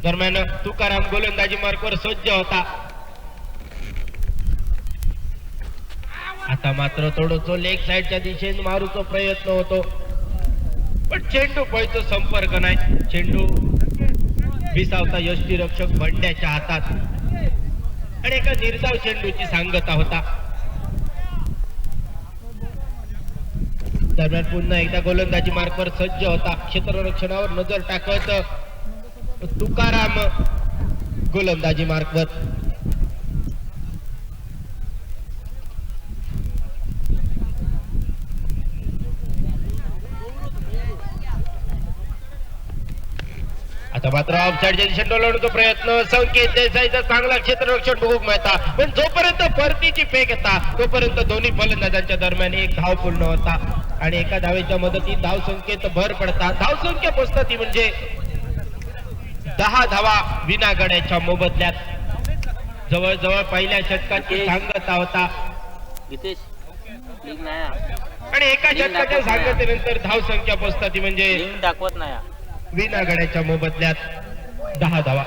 दरम्यान तुकाराम गोलंदाजी मार्कवर सज्ज होता. आता मात्र थोडं लेग साइडच्या दिशेने मारूचा प्रयत्न होतो, पण चेंडू पळतो, संपर्क नाही. चेंडू विसावता यष्टीरक्षक बंड्याच्या हातात आणि एका निर्धाव चेंडूची सांगता होता. दरम्यान पुन्हा एकदा गोलंदाजी मार्कवर सज्ज होता. क्षेत्ररक्षणावर नजर टाकत तुकाराम गोलंदाजी मार्कवर. आता मात्र ऑफसाइडच्या दिशेने डोलवण्याचा प्रयत्न. संकेत देसाईचा चांगला क्षेत्ररक्षण बघूक मिळता, पण जोपर्यंत परतीची फेक येता तोपर्यंत दोन्ही फलंदाजांच्या दरम्यान एक धाव पूर्ण होता आणि एका धावेच्या मदतीत धाव संख्येत भर पडता. धाव संख्या पोचता ती म्हणजे 10 धावा विना गड्याच्या मोबदल्यात. जवळजवळ पहिल्या षटकाची सांगता होता आणि एका षटकाच्या सांगतेनंतर धाव संख्या पोचता ती म्हणजे दाखवत नाही विना गड्याच्या मोबदल्यात 10 धावा.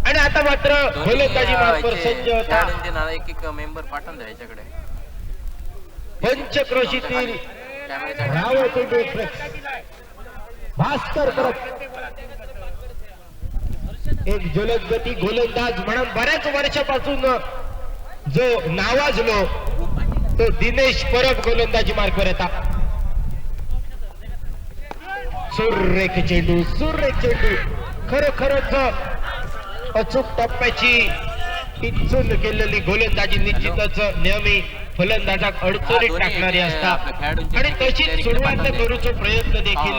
आणि आता मात्र गोलंदाजी मार्कवर सज्ज होता. एक मेंबर पाठवून द्या याच्याकडे. पंचक्रोशीतील रावळ भास्कर परत एक जलदगती गोलंदाज म्हणून बऱ्याच वर्षापासून जो नावाजलो तो दिनेश परब गोलंदाजी मार्कवर येतात. सुरेख चेंडू, सुरेख चेंडू, खरोखरच अचूक टप्प्याची इच्छून केलेली गोलंदाजी निश्चितच नेहमी फलंदाजाक अडचणीत टाकणारी असतात आणि तशीच सुरुवात करूचा प्रयत्न देखील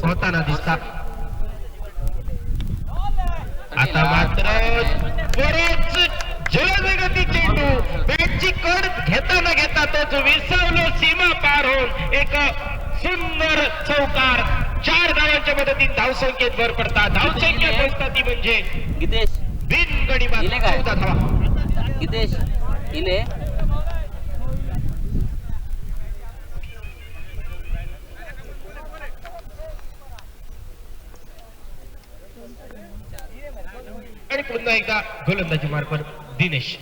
होताना दिसतात. आता मात्र बरेच जलदगती चेंडू बॅटची कड घेताना घेता तोच विसावलो सीमा पार होऊन एक सुंदर चौकार. 4 धावांच्या मदतीत धावसंख्येत भर पडतात. धावसंख्या पोचता ती म्हणजे गितेश बिनगडी बाद 14 धावा. गितेश इले आणि पुन्हा एकदा गोलंदाजी मार्कवर दिनेश.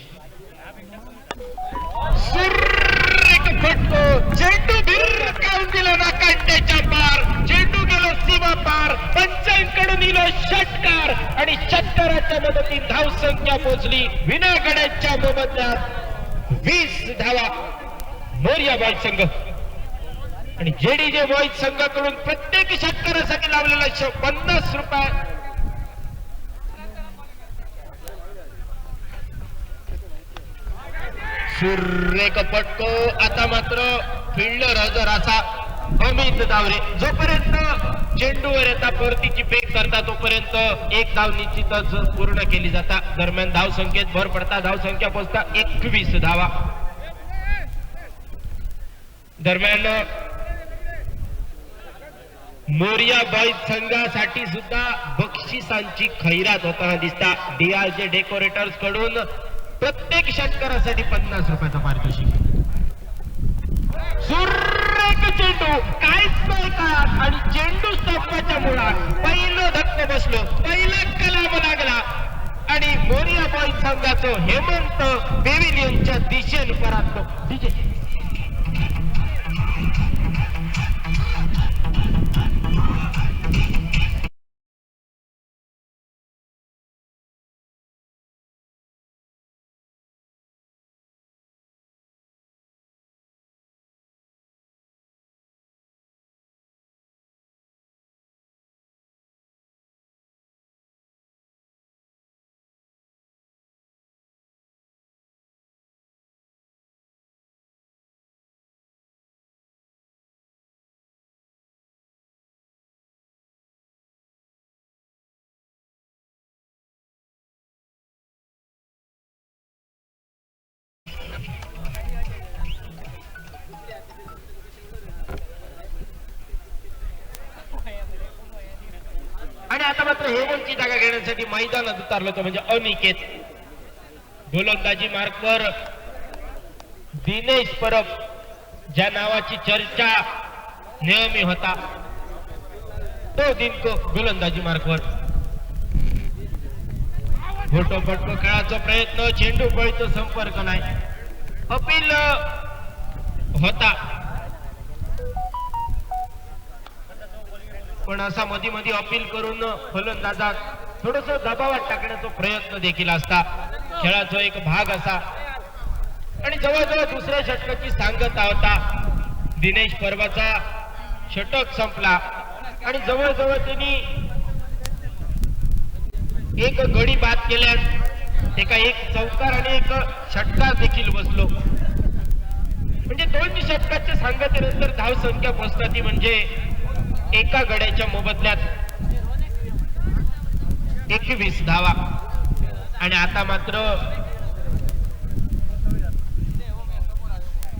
फटको, चेंडू भिरकावून दिला ना कांड्याच्या पार. चेंडू गेलो सीमा पार. पंचांकडून दिलो षटकार आणि षटकाराच्या मदतीत धाव संख्या पोहोचली विना गड्याच्या मोबदल्यात 20 धावा मोर्या बॉईज संघ. आणि जेडीजे बॉईज संघाकडून प्रत्येक षटकारासाठी लावलेला 50 रुपये. सुरेख फटको. आता मात्र फिल्डर हजर असा अमित दावरे. जोपर्यंत चेंडूवर येता परतीची फेक करता तोपर्यंत एक धाव निश्चितच पूर्ण केली जाता. दरम्यान धाव संख्येत भर पडता. धाव संख्या पोचता 21 धावा. दरम्यान मोर्या बॉईज संघासाठी सुद्धा बक्षिसांची खैरात होताना दिसता. डीआरजे डेकोरेटर्स कडून प्रत्येक षटकारासाठी 50 रुपयाचा पारितोषिक. सुरेख चेंडू, काहीच नाही का आणि चेंडू स्तंभाच्या मुळात पहिलं धक्क बसलो. पहिला कलाम लागला आणि मोरिया बॉईज संघाचं हेमंत पेव्हिलियनच्या दिशेने परतलो. डीजे आणि आता मात्र हेमंतची जागा घेण्यासाठी मैदानात उतरलो तो म्हणजे अनिकेत. गोलंदाजी मार्कवर दिनेश परब ज्या नावाची चर्चा नेहमी होता तो दिनको गोलंदाजी मार्कवर. फोटो फटको खेळाचा प्रयत्न, चेंडू पळतो, संपर्क नाही. अपील होता पण असा मध्ये मध्ये अपील करून फलंदाजा थोडस दबावात टाकण्याचा प्रयत्न देखील असता. खेळाचा एक भाग असा आणि जवळजवळ दुसऱ्या षटकाची सांगता होता. दिनेश परबाचा षटक संपला आणि जवळजवळ त्यांनी एक गडी बाद केल्यास एका एक चौकार आणि एक षटकार देखील बसलो. म्हणजे दोन षटकाच्या सांगतेनंतर धाव संख्या पोहोचता ती म्हणजे एका गड्याच्या मोबदल्यात 21 धावा. आणि आता मात्र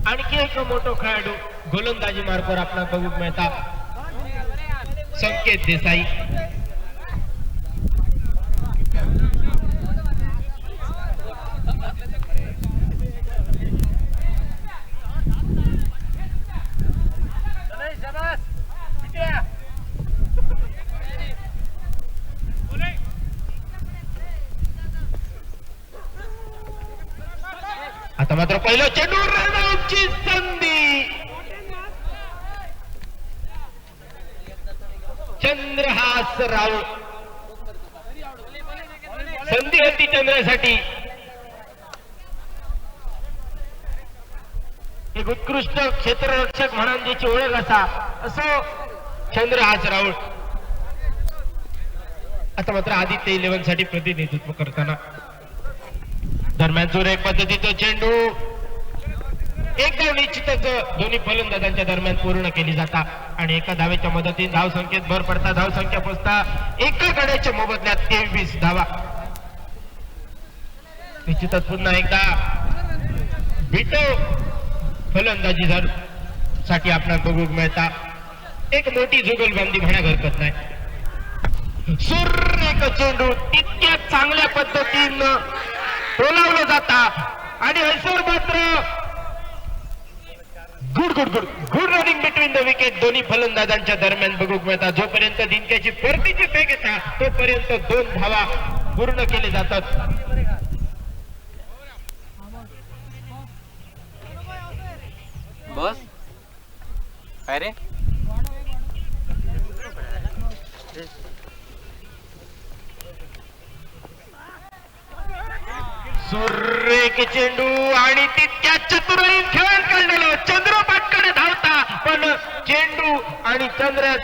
आणखी एक मोठा खेळाडू गोलंदाजी मार्गावर आपला बघूक मिळता, संकेत देसाई. आता मात्र पहिलं चेंडू रनआउटची संधी. चंद्रहास राव संधी होती चंद्रासाठी. एक उत्कृष्ट क्षेत्ररक्षक म्हणून ज्याची ओळख असा असं चंद्रहास राऊळ. आता मात्र आदित्य 11 साठी प्रतिनिधित्व करताना दरम्यान एक पद्धतीचं चेंडू एक धाव निश्चितच दोन्ही फलंदाजांच्या दरम्यान पूर्ण केली जाता आणि एका धावेच्या मदतीने धाव संख्येत भर पडता. धाव संख्या पोचता एका गड्याच्या मोबदल्यात 23 धावा. निश्चितच पुन्हा एकदा बिटो फलंदाजी साठी आपल्याला बघूक मिळता. एक मोठी जुगलबंदी म्हणा हरकत नाही. सुरेख चेंडू तितक्या चांगल्या पद्धतीनं टोलावलं जाता आणि हैसर मात्र good running between the wicket दोन्ही फलंदाजांच्या दरम्यान बघूक मिळतात. जोपर्यंत दिनक्याची परतीची फेक येतात तोपर्यंत 2 धावा पूर्ण केले जातात. बस काय रे सुरेख चेंडू आणि तितक्या चतुराईत खेळ काढलेलं चंद्रपाटकडे धावता पण चेंडू आणि चंद्र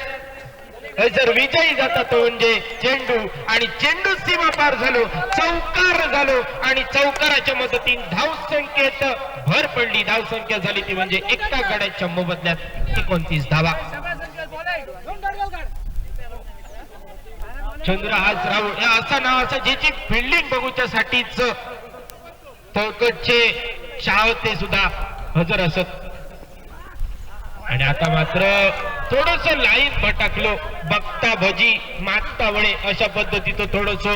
जर विजयी जाता तो म्हणजे चेंडू आणि चेंडू सीमा पार झालो, चौकार झालो आणि चौकाराच्या मदतीने धाव संख्येत भर पडली. धाव संख्या झाली ती म्हणजे एका गड्याच्या मोबदल्यात 29 धावा. चंद्रहास राऊळ या असा नाव असं ज्याची फिल्डिंग बघूच्यासाठीच तळकटचे चाहते सुद्धा हजर असत. आणि आता मात्र थोडस लाईन भटकलो, बघता भजी मागता वळे अशा पद्धतीचं थोडस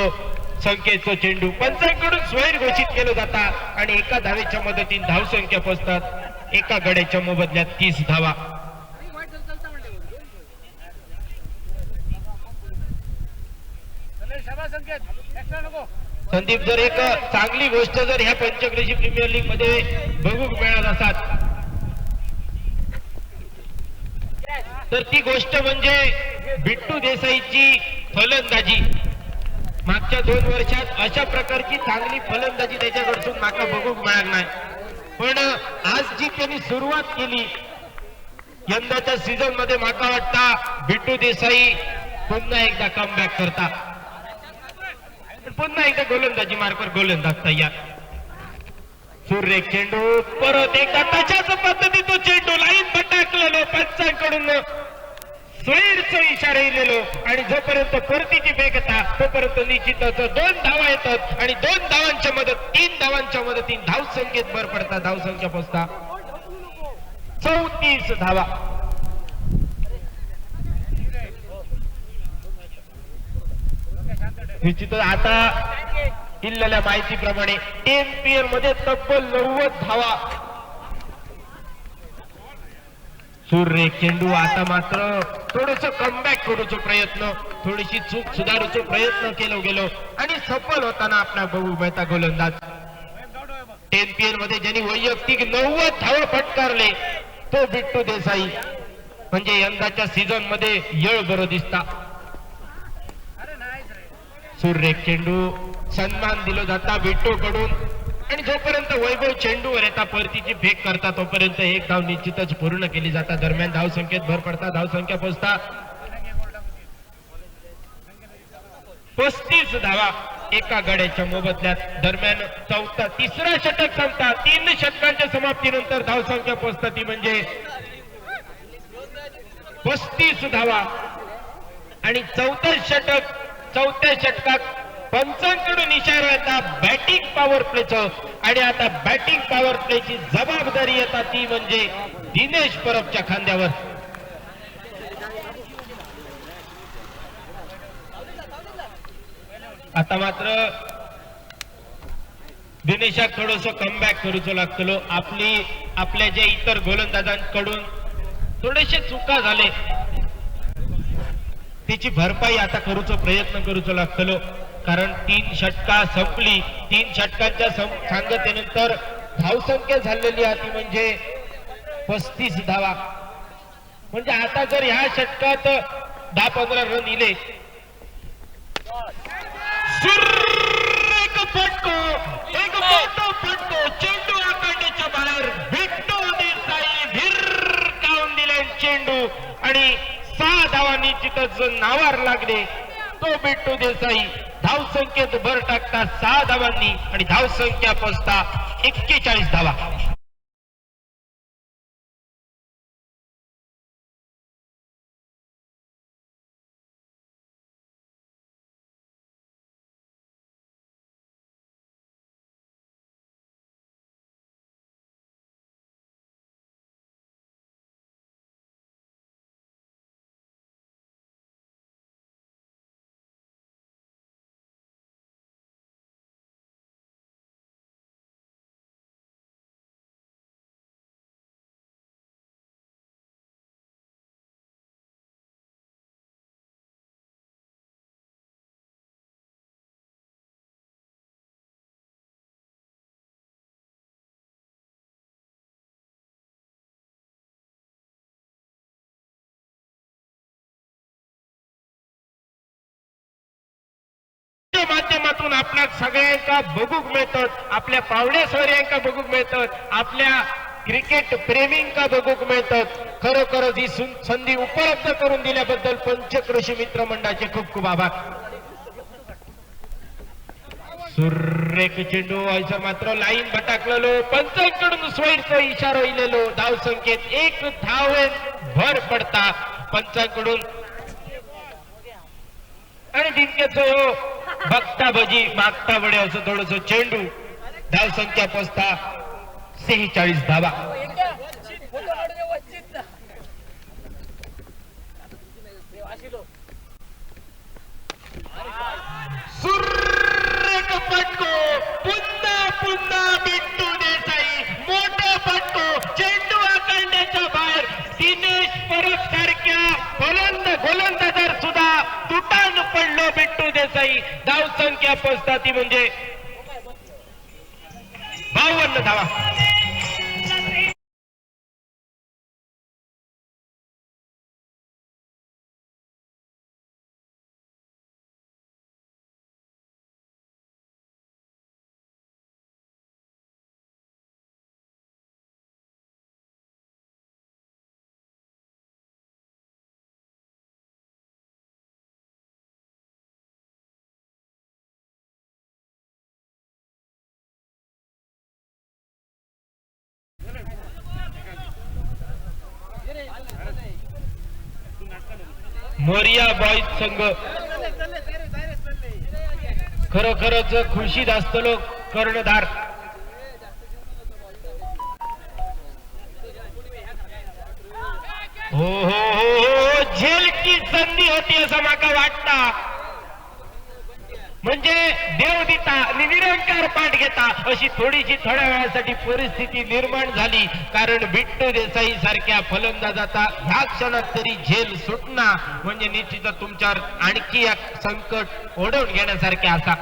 संख्येचं चेंडू पंचांकडून स्वैर घोषित केलं जातात आणि एका धावेच्या मदतीने धाव संख्या पोचतात एका गड्याच्या मोबदल्यात 30 धावा. संदीप, जर एक चांगली गोष्ट जर ह्या पंचक्रोशी प्रीमियर लीग मध्ये बघूक मिळत असतात तर ती गोष्ट म्हणजे बिट्टू देसाईची फलंदाजी. मागच्या 2 वर्षात अशा प्रकारची चांगली फलंदाजी त्याच्याकडून माका बघूक मिळाली नाही, पण आज जी त्यांनी सुरुवात केली यंदाच्या सीझन मध्ये, माका वाटता बिट्टू देसाई पुन्हा एकदा कमबॅक करता, पुन्हा एकदा गोलंदाजी मार्कर गोलंदाज तयार. सूर्य चेंडू परत एकदा तशाच पद्धती तो चेंडू लाईन भटकलेलो, पंचांकडून स्वैरचा इशारा इलेलो आणि जोपर्यंत परतीची फेक येतात तोपर्यंत निश्चितच 2 धावा येतात आणि 2 धावांच्या मदत 3 धावांच्या मदतीने धाव संख्येत भर पडतात. धाव संख्या पोचता 34 धावा. निश्चितच आता दिलेल्या माहितीप्रमाणे एमपीएल मध्ये तब्बल 90 धावा. सूर्य चेंडू आता मात्र थोडस कमबॅक करूचो प्रयत्न, थोडीशी चूक सुधारूचो प्रयत्न केलो गेलो आणि सफल होताना आपला बघू मिळता गोलंदाज. एमपीएल मध्ये ज्यांनी वैयक्तिक 90 धावा फटकारले तो बिट्टू देसाई, म्हणजे यंदाच्या सीझन मध्ये यळ बरो दिसता. सूर्य चेंडू सन्मान दिलो जाता बिट्टू कडून आणि जोपर्यंत वैभव चेंडूवर येता परतीची फेक करता तोपर्यंत 1 धाव निश्चितच पूर्ण केली जाता. दरम्यान धाव संख्येत भर पडता, धाव संख्या पोचता 35 धावा एका गड्याच्या मोबदल्यात. दरम्यान तिसरा षटक संपता, 3 षटकांच्या समाप्तीनंतर धाव संख्या पोचता ती म्हणजे 35 धावा आणि चौथ्या षटकात पंचांकडून इशारा येता बॅटिंग पॉवर प्लेचं आणि आता बॅटिंग पॉवर प्लेची जबाबदारी येतात ती म्हणजे दिनेश परबच्या खांद्यावर. आता मात्र दिनेशाक थोडस कमबॅक करूचो लागतलो. आपल्या जे इतर गोलंदाजांकडून थोडेसे चुका झाले त्याची भरपाई आता करूचो प्रयत्न करूचो लागतलो, कारण 3 षटका संपली. 3 षटकांच्या सांगतेनंतर धावसंख्या झालेली आहे ती म्हणजे 35 धावा. म्हणजे आता जर ह्या षटकात 10-15 रन इले एक मोठा फटको चेंडू आकांडीच्या बाहेर बिट्टू देसाई भिरकावून दिले चेंडू आणि 6 धावा निश्चितच नावार लागले. तो बिट्टू देसाई धाव संख्येत भर टाकता 6 धावांनी आणि धाव संख्या पोचता 41 धावा. माध्यमातून आपल्या सगळ्यांका बघूक मिळतात, आपल्या पावड्या सोयऱ्यांका बघूक मिळतात, आपल्या क्रिकेट प्रेमींका बघूक मिळतात. खरोखरच ही संधी उपलब्ध करून दिल्याबद्दल पंचक्रोशी मित्र मंडळाचे खूप खूप आभार. सुरेख चेंडू व्हायचा मात्र लाईन भटकलेलो, पंचांकडून स्वैरचा इशारा इलेलो. धाव संख्येत 1 धाव भर पडता पंचांकडून आणि जिंकेचो बघता भजी मागता बडे असं थोडस चेंडू. धाव संख्या पोचता 46 धावा. सुरेख फटको पुन्हा बिट्टू देसाई मोठा फटको चेंडू आकांड्याच्या बाहेर. दिनेश परब सारख्या गोलंदाजार सुद्धा तुटान पडलो बिट्टू देसाई. देसाई. धाव संख्या पोचता ती म्हणजे 52 धावा. मोरिया बॉईज संघ खरोखरच खुशीत असतलो कर्णधार. हो हो हो, झेलची संधी होती असं माका वाटता. म्हणजे देव दिता आणि निरंकार पाठ घेता अशी थोडीशी थोड्या वेळासाठी परिस्थिती निर्माण झाली. कारण बिट्टू देसाई सारख्या फलंदाजाचा ह्या क्षणात तरी झेल सुटणं म्हणजे निश्चितच तुमच्यावर आणखी एक संकट ओढवून घेण्यासारखे असा.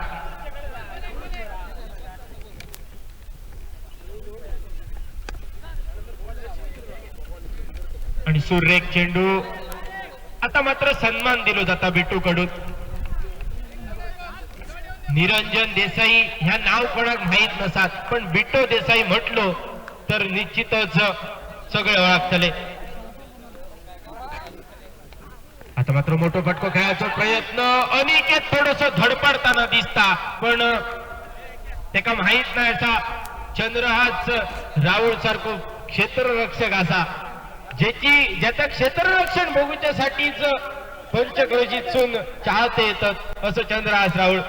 आणि सुरेख चेंडू. आता मात्र सन्मान दिलो जाता बिट्टू कडून. निरंजन देसाई ह्या नाव कोणाक माहीत नसात, पण बिट्टू देसाई म्हटलो तर निश्चितच सगळे ओळखतले. आता मात्र मोठो फटको खेळायचा प्रयत्न. अनिकेत थोडस धडपडताना दिसता, पण त्याका माहित नाही असा चंद्रहास राहुल सारखो क्षेत्ररक्षक असा ज्याचं क्षेत्ररक्षण बघूच्यासाठीच पंचक्रोशीतून चाहते येतात असं चंद्रहास राहुल.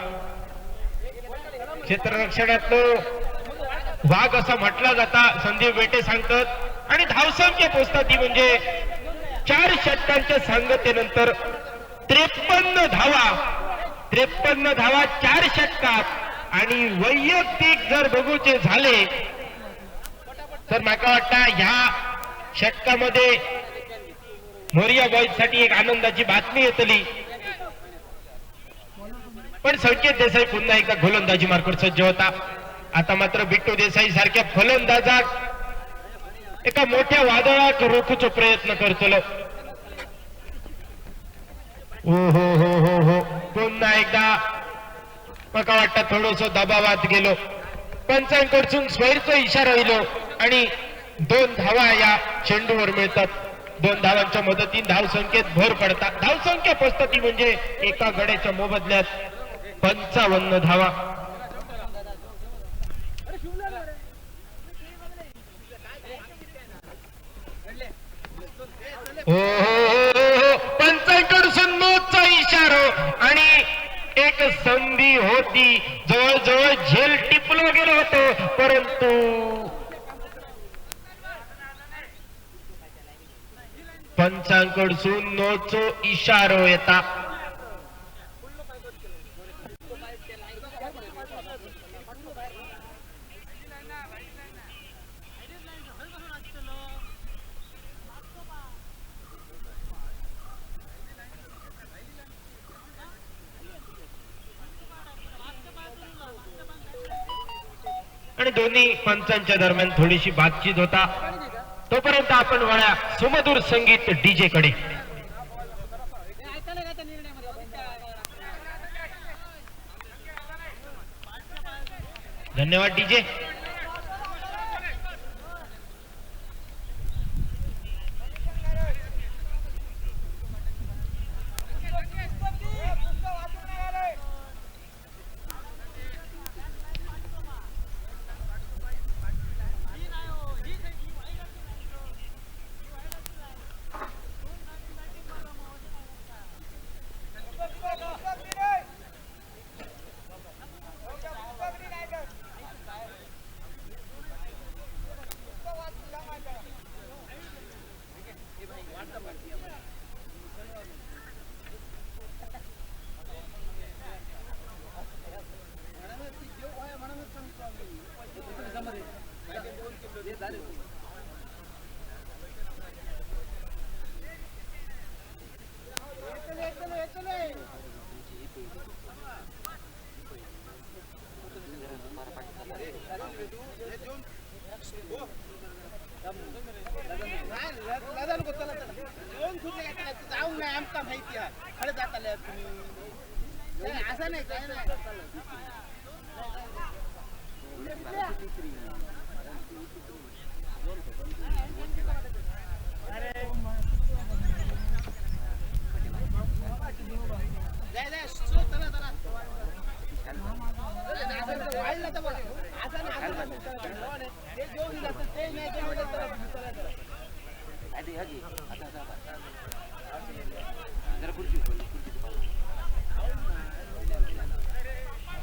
क्षेत्ररक्षणात वाघ असा म्हटला जाता संदीप बेटे सांगतात. आणि धावसंख्या पोचतात ती म्हणजे 4 षटकांच्या सांगतेनंतर 53 धावा. 53 धावा 4 षटकात. आणि वैयक्तिक जर बघूचे झाले तर मला वाटतं ह्या षटकामध्ये मोरिया बॉईज साठी एक आनंदाची बातमी येतली. पण संकेत देसाई पुन्हा एकदा गोलंदाजी मार्कवर सज्ज होता. आता मात्र बिट्टू देसाई सारख्या फलंदाजात एका मोठ्या वादळात रोखूचा प्रयत्न करतो. हो हो हो हो हो, पुन्हा एकदा मला वाटतं थोडस दबावात गेलो. पंचांकडून स्वैरचा इशारा दिलो आणि 2 धावा या चेंडूवर मिळतात. 2 धावांच्या मदतीने धावसंख्येत भर पडतात. धावसंख्या पोचतात म्हणजे एका गड्याच्या मोबदल्यात 55 धावा. हो हो, पंचांकडून नोचा इशारा आणि एक संधी होती. जवळजवळ झेल टिपलो गेलो होतो, परंतु पंचांकडून नोचो इशारो येता. आणि दोन्ही पंचांच्या दरम्यान थोडीशी बातचीत होता. तोपर्यंत आपण वळ्या सुमधुर संगीत डीजे कडे. धन्यवाद डीजे.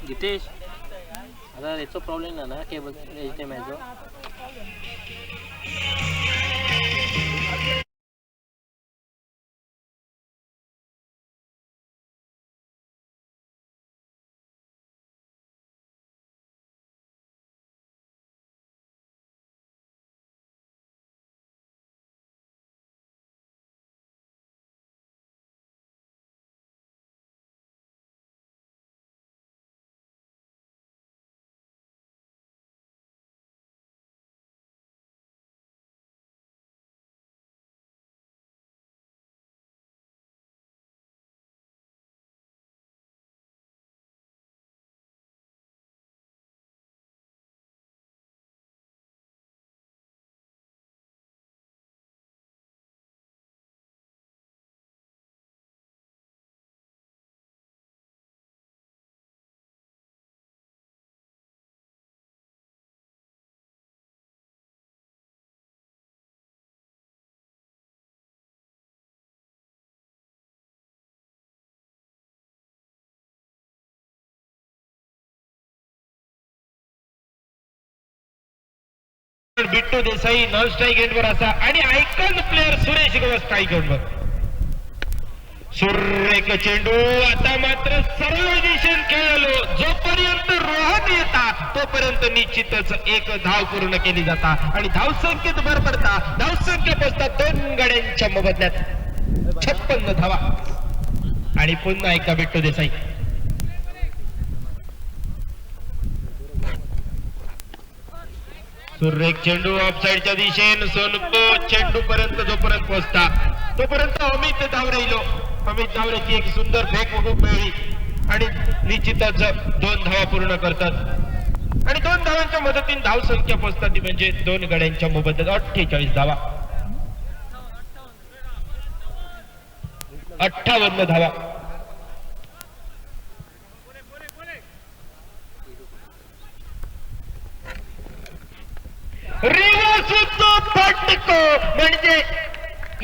जितेश आता याचा प्रॉब्लेम आहे ना cable HDMI Bittu Desai non strike एंडवर असा आणि icon player Suresh Gavas strike एंडवर. सुरेख चेंडू आता मात्र सर्वदिशन खेळलो जोपर्यंत रोहन येता तोपर्यंत निश्चितच एक धाव पूर्ण केली जाता आणि धावसंख्येत भर पडता धावसंख्या पोचतात 2 गड्यांच्या मोबदल्यात 56 धावा. आणि पुन्हा एकदा बिट्टू देसाई सुरेख चेंडू ऑफसाईडच्या दिशेने सोनको चेंडू पर्यंत जोपर्यंत पोहोचता तोपर्यंत अमित धावरेलो अमित धावरेची एक सुंदर फेक मिळाली आणि निश्चितच 2 धावा पूर्ण करतात आणि 2 धावांच्या मदतीने धाव संख्या पोहोचतात ती म्हणजे 2 गड्यांच्या मोबदल्यात 48 धावा 58 धावा. रिवर्सचा फटको म्हणजे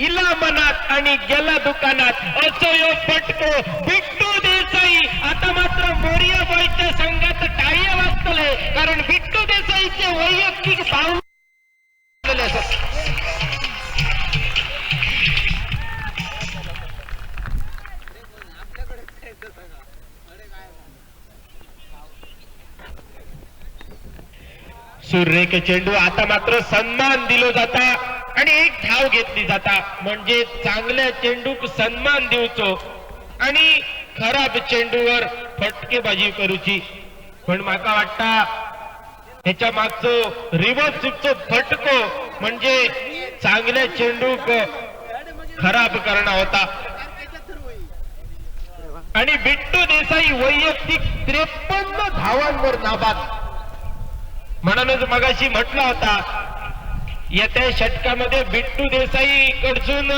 इला मनात आणि गेला दुकानात असो यो फटको बिट्टू देसाई. आता मात्र मोरिया बॉयच्या संघात टाळ्या वाजतले कारण बिट्टू देसाईचे वैयक्तिक भाव सुरेख चेंडू आता मात्र सन्मान दिलो जाता आणि एक धाव घेतली जाता म्हणजे चांगल्या चेंडूक सन्मान देऊचो आणि खराब चेंडूवर फटकेबाजी करूची. पण माका वाटता ह्याच्या मागचो रिव्हर्स स्वीपचो फटको म्हणजे चांगल्या चेंडूक खराब करणं होता आणि बिट्टू देसाई वैयक्तिक 53 धावांवर नाबाद. म्हणूनच मगाशी म्हटलं होता येत्या षटकामध्ये बिट्टू देसाई कडून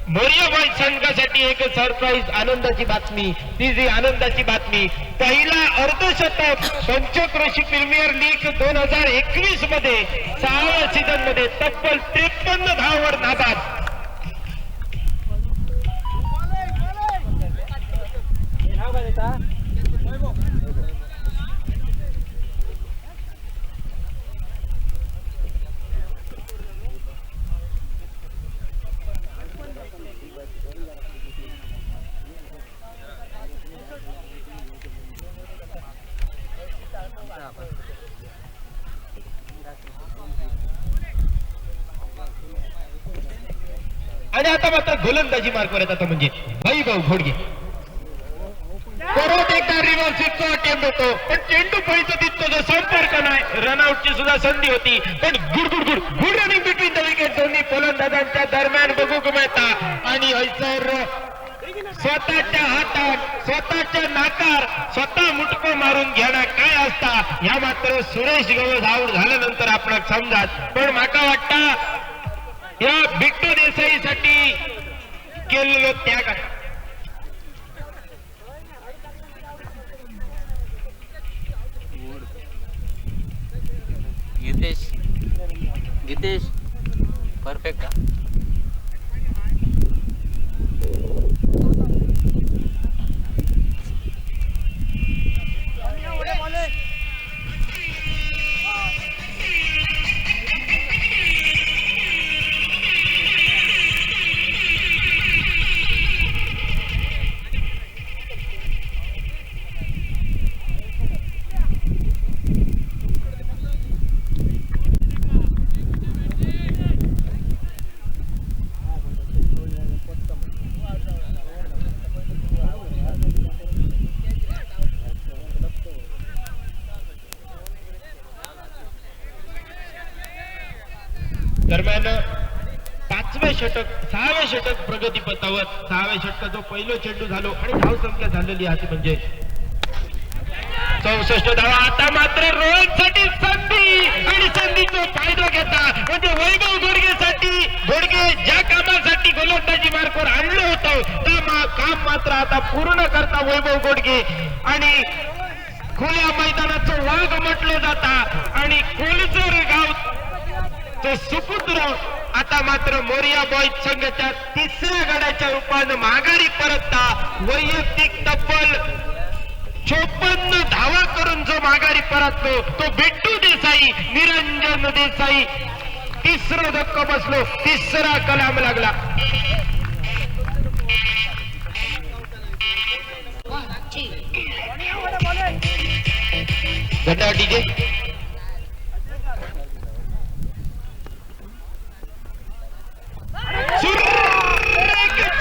मोरियाबाई संघासाठी एक सरप्राईज आनंदाची बातमी. ती जी आनंदाची बातमी पहिला अर्धशतक पंचक्रोशी प्रीमियर लीग 2021 मध्ये 6व्या सीझन मध्ये तब्बल 53 धावांवर नाबाद. आणि आता मात्र गोलंदाजी मार्कवर येतात म्हणजे वैभव घोडगे. परत एकदा रिव्हर्स स्वीपचा अटेम्प्ट होतो पण चेंडू पळीचा तितको जो संपर्क नाही. रनआउटची सुद्धा संधी होती पण good running between the wicket दोन्ही फलंदाजांच्या दरम्यान बघूक मिळता आणि हैसर स्वतःच्या हातात स्वतःच्या नाकार स्वतः मुटको मारून घेणं काय असता ह्या मात्र सुरेश गवस आऊट झाल्यानंतर आपल्याला समजात. पण माका वाटतं या बिट्टू देसाईसाठी केलेलं त्याग आहे. गीतेश गीतेश परफेक्ट. दरम्यान पाचवे षटक 6वे षटक प्रगतीपथावर 6व्या षटकाचा पहिलो चेंडू झालो आणि धावसंख्या झालेली आहे म्हणजे 64 धावा. आता मात्र रोहनसाठी संधी आणि संधीचा फायदा घेता म्हणजे वैभव घोडगेसाठी घोडगे ज्या कामासाठी गोलंदाजी मार्कवर आणलं होतं त्या काम मात्र आता पूर्ण करता वैभव घोडगे आणि खुल्या मैदानाचं वाघ म्हटलं जाता आणि कोलजर गाव तो सुपुत्र आता मात्र मोरिया बॉईज संघाच्या तिसऱ्या गडाच्या रूपानं माघारी परतता वैयक्तिक तब्बल 54 धावा करून जो माघारी परतलो तो बिट्टू देसाई निरंजन देसाई. तिसरा धक्का बसलो तिसरा कलाम लागला. गटा डीजे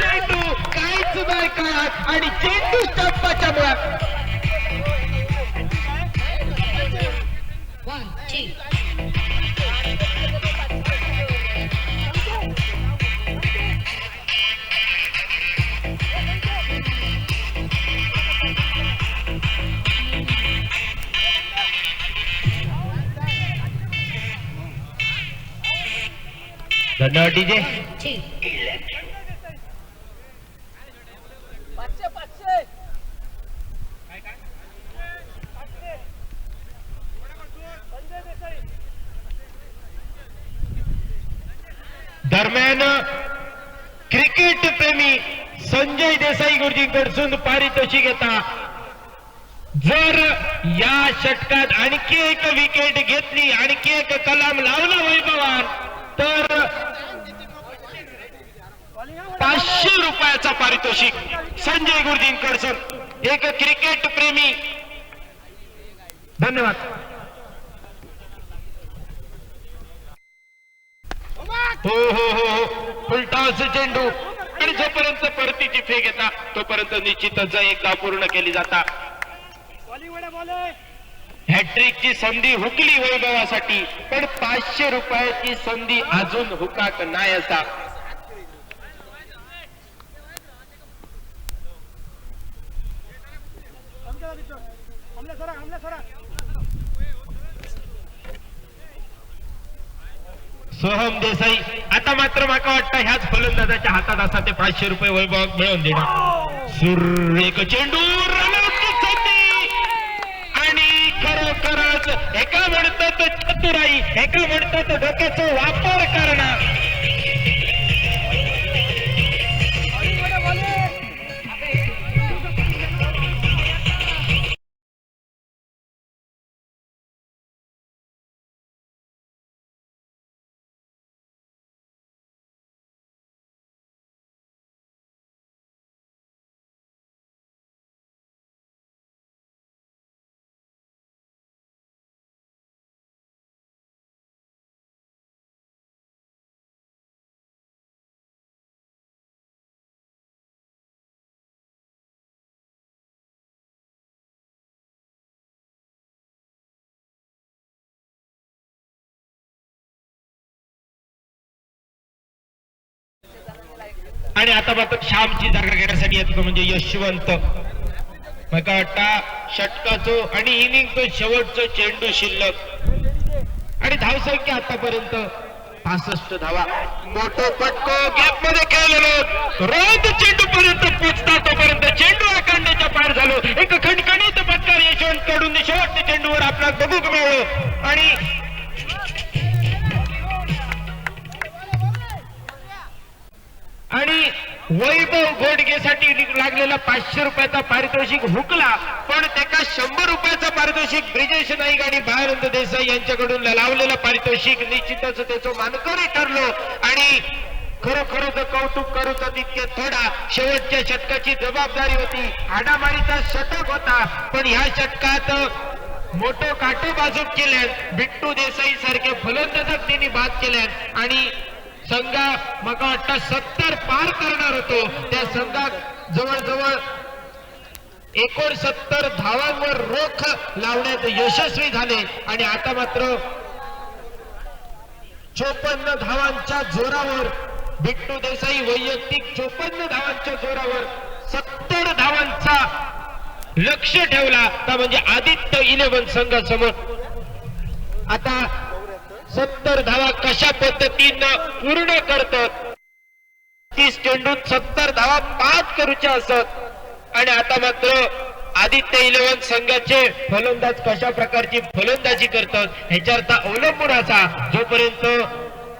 चेंडू काहीच नाही कळत आणि चेंडू स्टंपाच्या मुळात. धन्यवाद डीजे. दरम्यान क्रिकेट प्रेमी संजय देसाई गुरुजींकडून पारितोषिक घेता. जर या षटकात आणखी एक विकेट घेतली आणखी एक कलाम लावला वैभवान तर 500 रुपयाचा पारितोषिक संजय गुरुजींकडून. एक क्रिकेट प्रेमी धन्यवाद. हो हो हो हो फुलटॉस चेंडू आणि जोपर्यंत परतीची फेक येतात तोपर्यंत निश्चितच एकदा पूर्ण केली जाता. हॅट्रिकची संधी हुकली वैभवासाठी पण 500 रुपयाची संधी अजून हुकाक नाही असा. सोहम देसाई आता मात्र माका वाटतं ह्याच फलंदाजाच्या हातात असा ते 500 रुपये वैभव मिळवून देणार. सुर एक चेंडू संधी आणि खरोखरच एका म्हणतात चतुराई एका म्हणतात डोक्याचा वापर करणं. आणि आता मात्र श्यामची जागा घेण्यासाठी येत होतो म्हणजे यशवंत. मला वाटतं षटकाचो आणि इनिंगचो शेवटचो चेंडू शिल्लक आणि धावसंख्या आतापर्यंत 65 धावा. मोठो पटको गॅप मध्ये खेळलेलो रोज चेंडू पर्यंत पोचता तोपर्यंत चेंडू आकांडीच्या पार झालो. एक खणखणीत फटकार यशवंत कडून शेवटच्या चेंडूवर आपल्याला बघूक मिळालो आणि वैभव घोडगेसाठी लागलेला 500 रुपयाचा पारितोषिक हुकला, पण त्याला 100 रुपयाचा पारितोषिक ब्रिजेश नाईक आणि भारत देसाई यांच्याकडून लावलेलं पारितोषिक निश्चितच त्याचं मानकरी ठरलो. आणि खरोखरच कौतुक करूच तितके थोडा. शेवटच्या षटकाची जबाबदारी होती, हाडामारीचा षटक होता, पण ह्या षटकात मोठं काटो बाजूक केल्यात. बिट्टू देसाई सारखे फलंदाजक त्यांनी बाद केल्यात आणि संघा मला वाटतं 70 पार करणार होतो. त्या संघात जवळजवळ 69 धावांवर रोख लावण्यात यशस्वी झाले. आणि आता मात्र 54 धावांच्या जोरावर बिट्टू देसाई वैयक्तिक 54 धावांच्या जोरावर 70 धावांचा लक्ष ठेवला. तर म्हणजे आदित्य 11 संघासमोर आता 70 धावा कशा पद्धतीनं पूर्ण करतात. 30 चेंडूत 70 धावा पाच करूच्या असत. आणि आता मात्र आदित्य 11 संघाचे फलंदाज कशा प्रकारची फलंदाजी करतात ह्याच्यावर अवलंबून असा. जोपर्यंत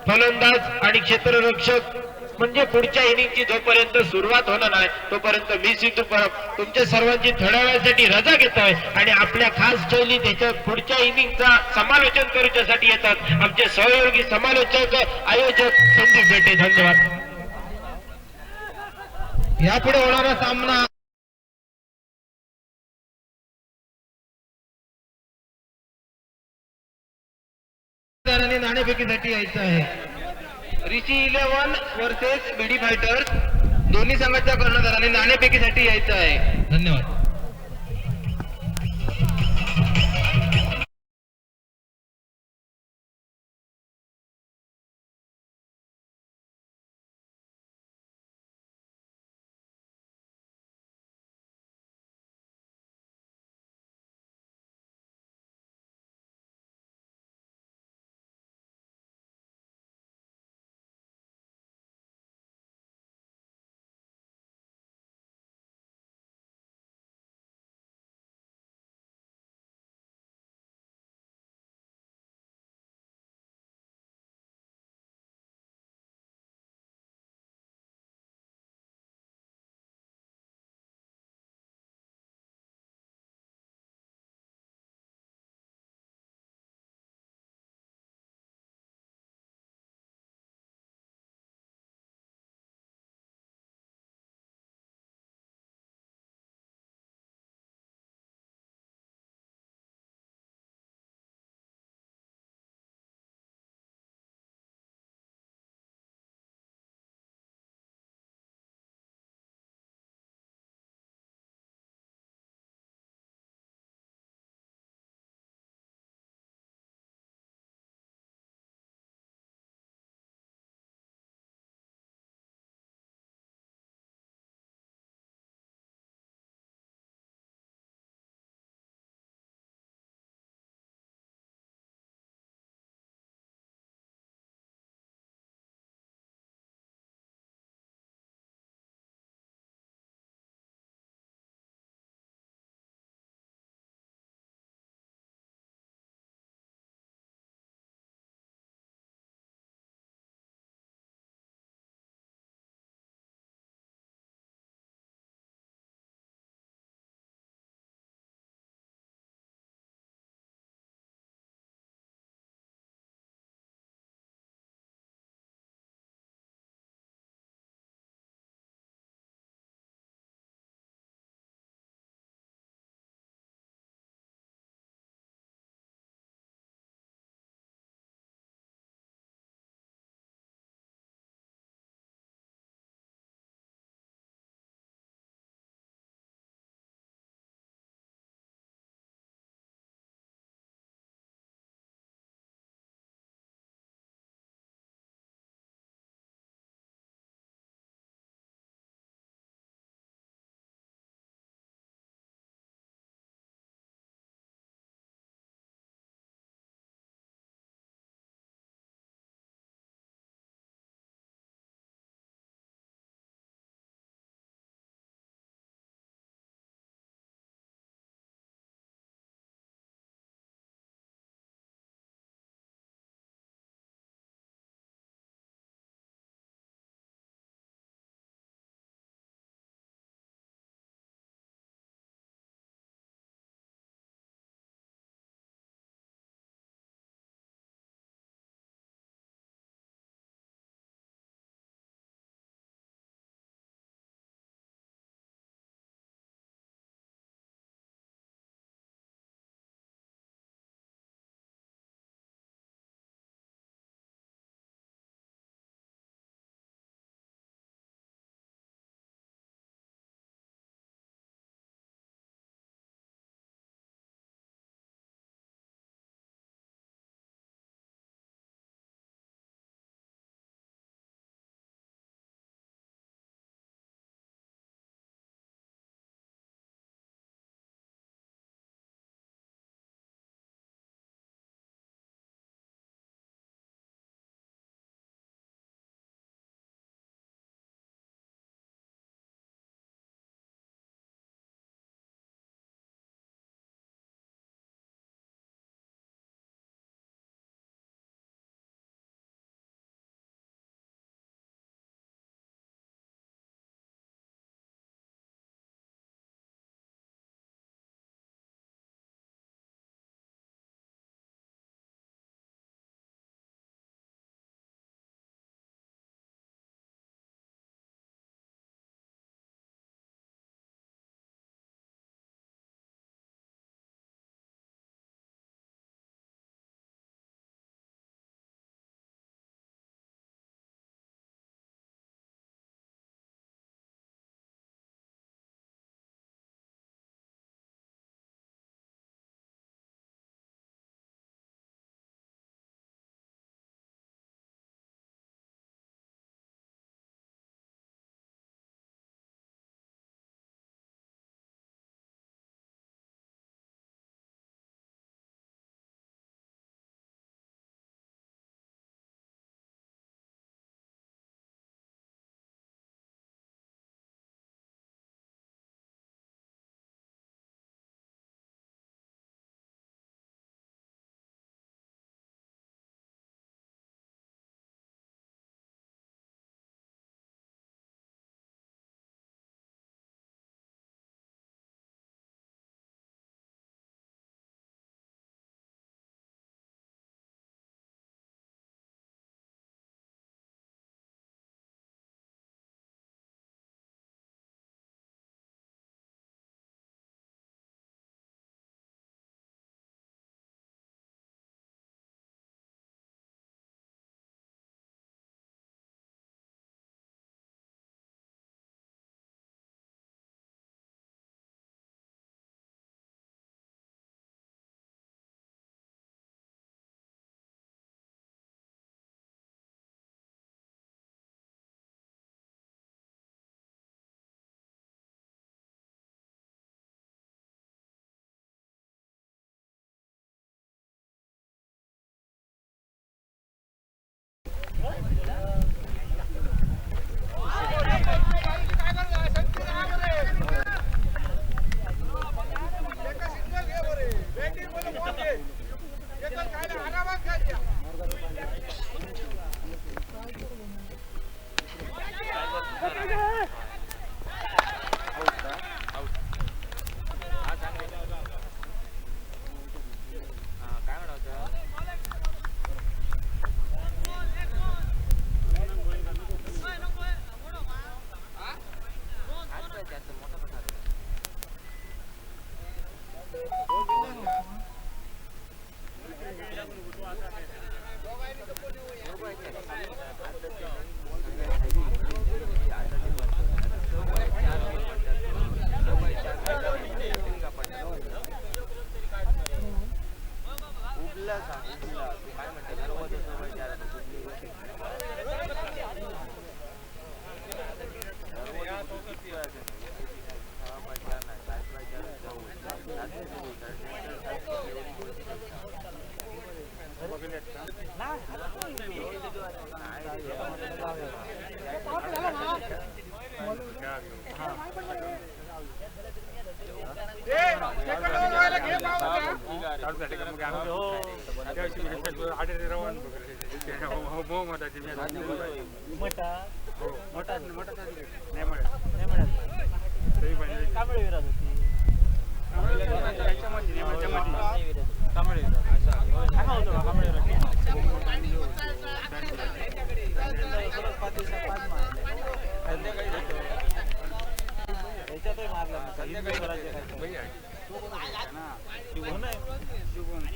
फलंदाज आणि क्षेत्ररक्षक म्हणजे पुढच्या इनिंगची जोपर्यंत सुरुवात होणार नाही तोपर्यंत मी सिद्धू परब तुमच्या सर्वांची थोड्या वेळासाठी रजा घेतोय आणि आपल्या खास शैलीत त्याच्या पुढच्या इनिंगचा समालोचन करूच्यासाठी येतात आमचे सहयोगी समालोचक आयोजक संदीप बेटे. धन्यवाद. यापुढे होणारा सामना नाणेफेकीसाठी यायचं आहे. ऋषी 11 वर्सेस बीडी फायटर्स दोन्ही संघाच्या कर्णधाराने नाणेफेकीसाठी यायचं आहे. धन्यवाद.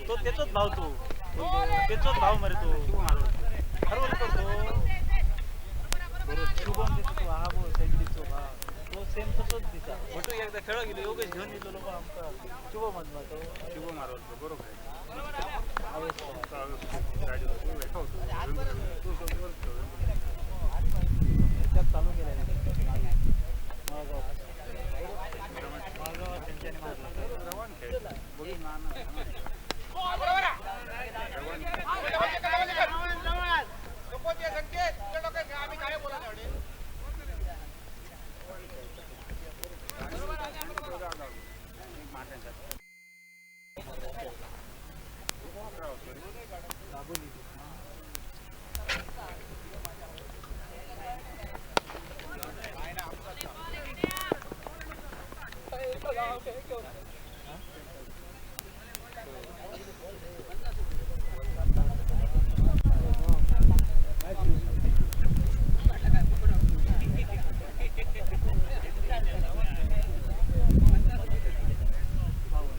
तो त्याचाच भाव तो त्याचाच भाव मरे तो हरवून करतो बरोबर शुभम दिसतो हा बोल सेंडीचो भाव तो सेम तसंच दिसा फोटो एकदा खेळ गेलो योगेश घेऊन येतो लोक आमचा शुभम म्हणतो तो शुभम मारवतो बरोबर आहे ह्याच्यात चालू केलं त्यांच्याने मारला बघून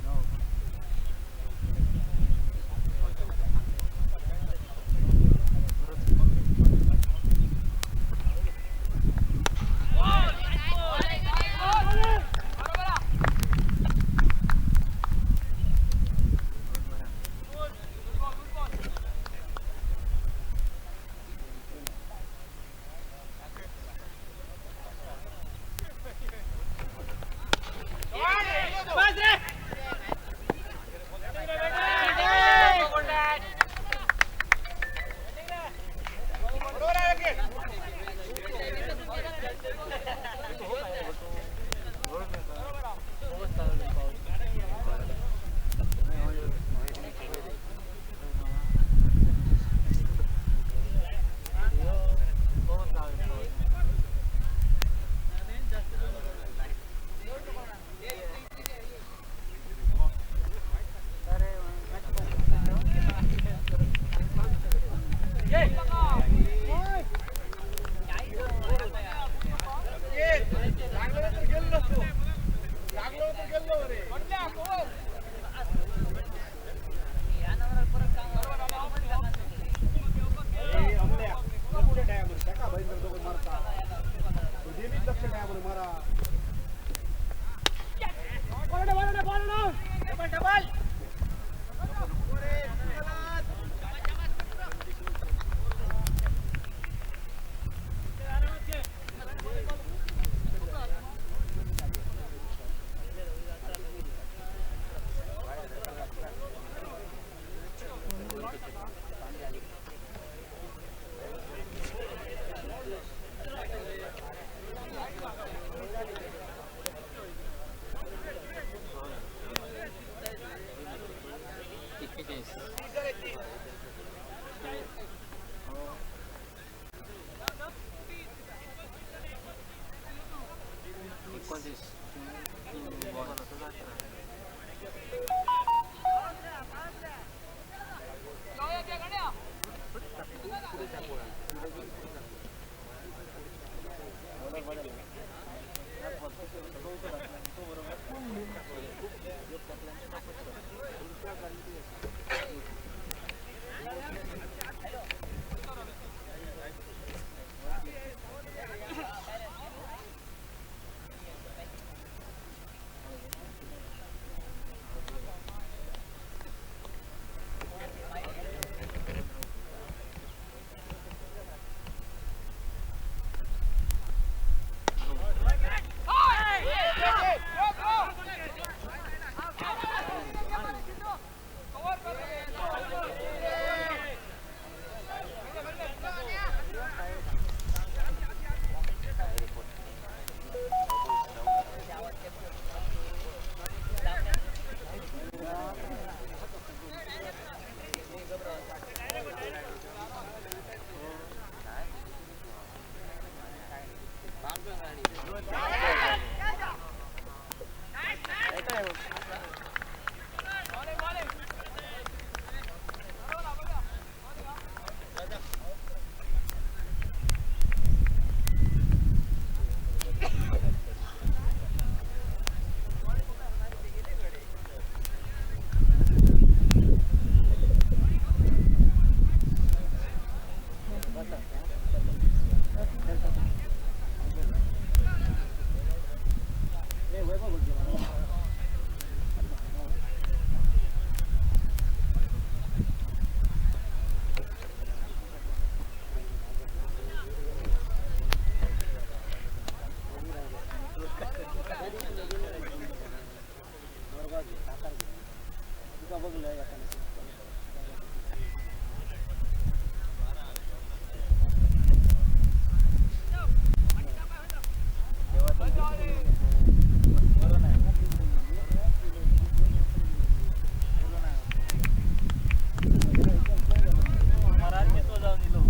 मराठीत जाऊन दिलो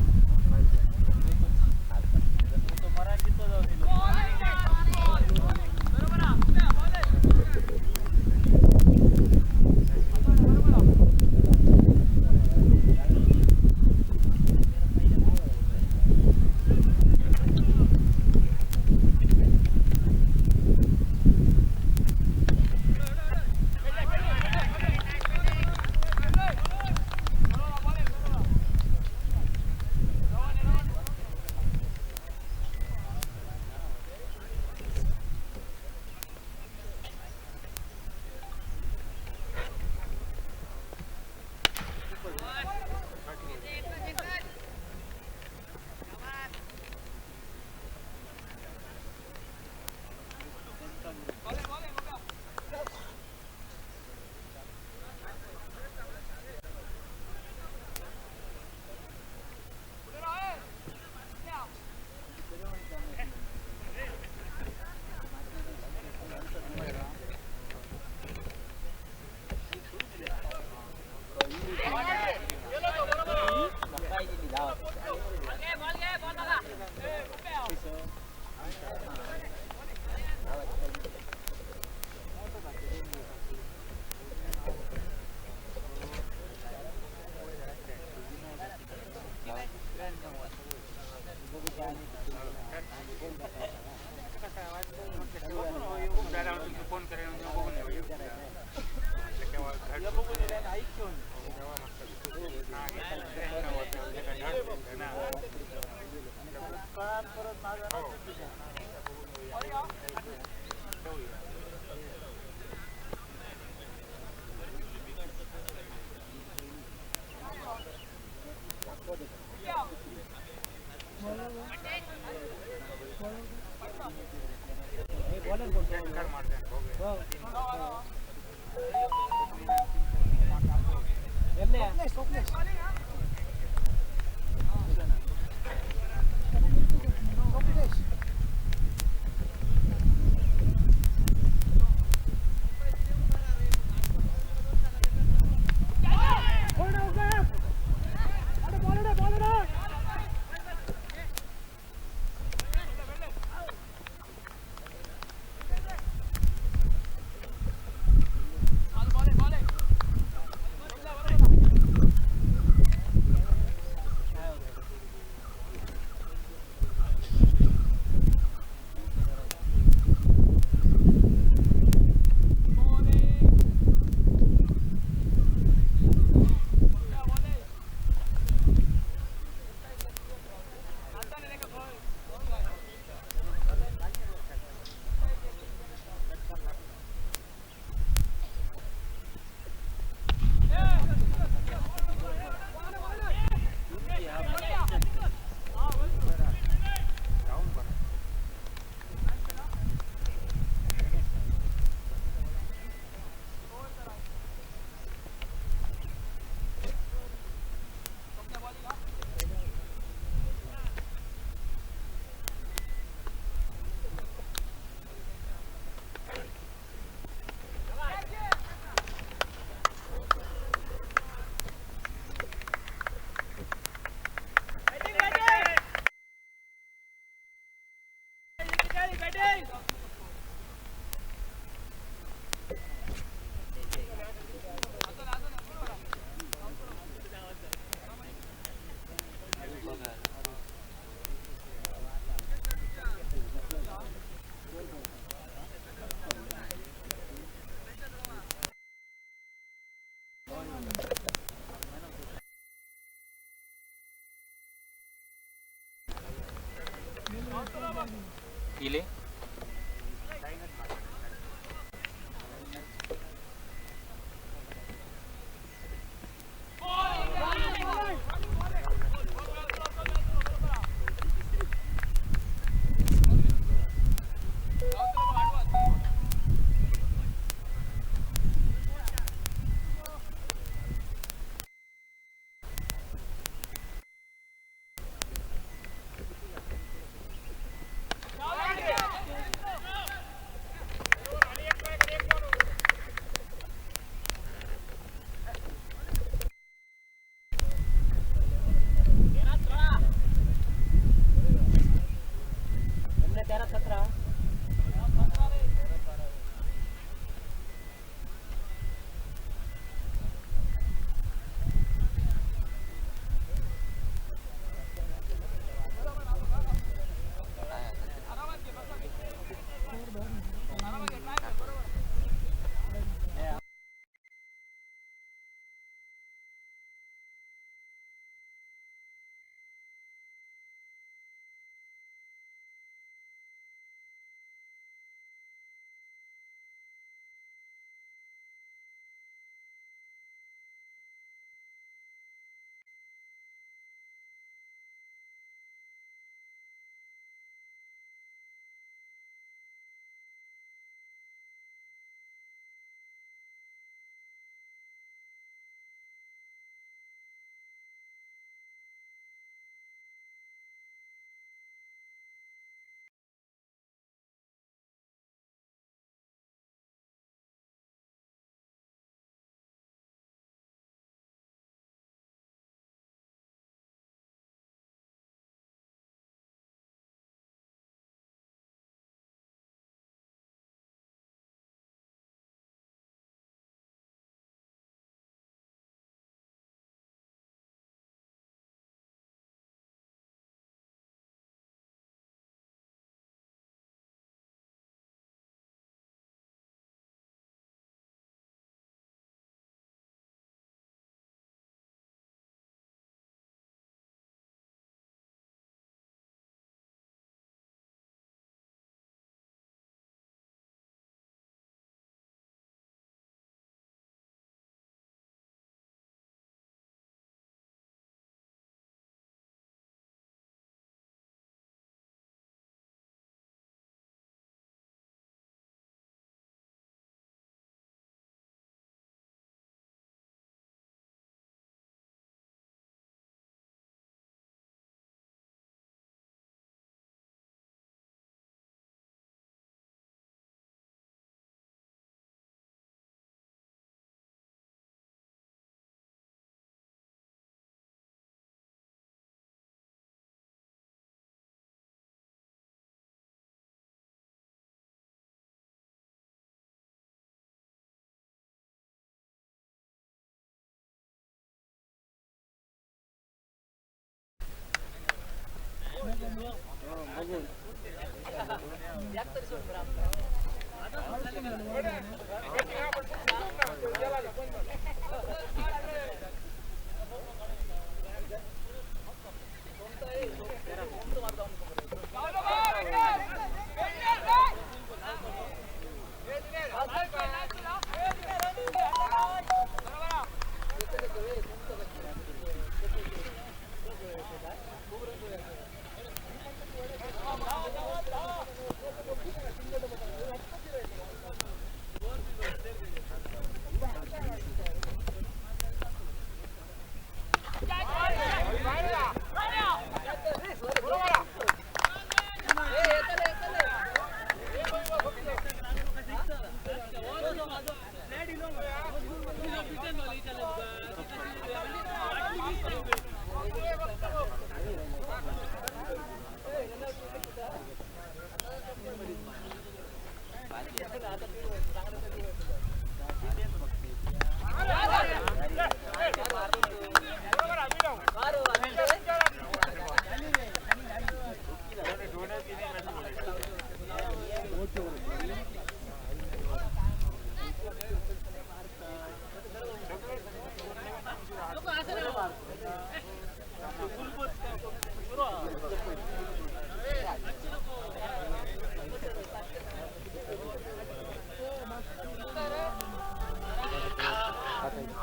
तो मराठीत जाऊन दिलो इले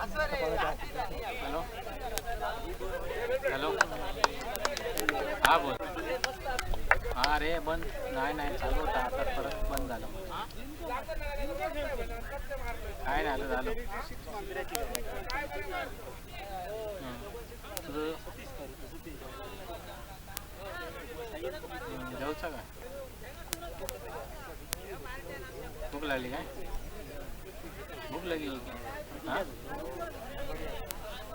हॅलो हॅलो हा बोल हा रे बंद नाही चालू होता आता परत बंद झालं काय नाही आता झालं तुझं